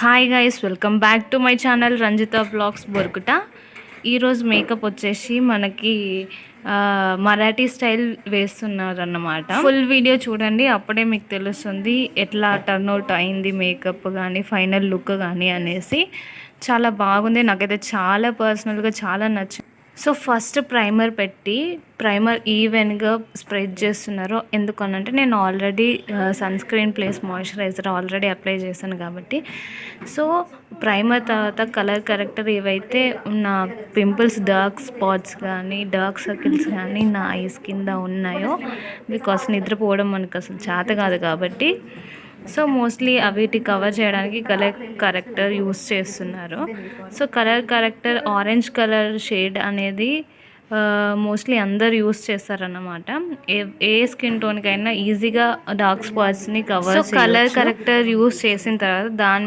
Hi guys, welcome back to my channel Ranjitha blogs బొరుకుట. ఈరోజు makeup వచ్చేసి మనకి మరాఠీ స్టైల్ వేస్తున్నారు అన్నమాట. ఫుల్ వీడియో చూడండి, అప్పుడే మీకు తెలుస్తుంది ఎట్లా టర్న్ అవుట్ అయింది మేకప్ కానీ ఫైనల్ లుక్ కానీ అనేసి. చాలా బాగుంది, నాకైతే చాలా పర్సనల్గా చాలా నచ్చింది. సో ఫస్ట్ ప్రైమర్ పెట్టి ప్రైమర్ ఈవెన్గా స్ప్రెడ్ చేస్తున్నారు. ఎందుకనంటే నేను already sunscreen plus moisturiser already apply చేశాను కాబట్టి. సో ప్రైమర్ తర్వాత కలర్ కరెక్టర్ ఏవైతే ఉన్న పింపుల్స్, డార్క్ స్పాట్స్ కానీ డార్క్ సర్కిల్స్ కానీ నా ఐస్ కింద ఉన్నాయో, బికాస్ నిద్రపోవడం మనకు అసలు చేత కాదు కాబట్టి సో మోస్ట్లీ అవిటి కవర్ చేయడానికి కలర్ కరెక్టర్ యూస్ చేస్తున్నారు. So colour corrector orange colour shade అనేది మోస్ట్లీ అందరు యూస్ చేస్తారన్నమాట. ఏ స్కిన్ టోన్కైనా ఈజీగా డార్క్ స్పాట్స్ని cover. So colour corrector use చేసిన తర్వాత దాని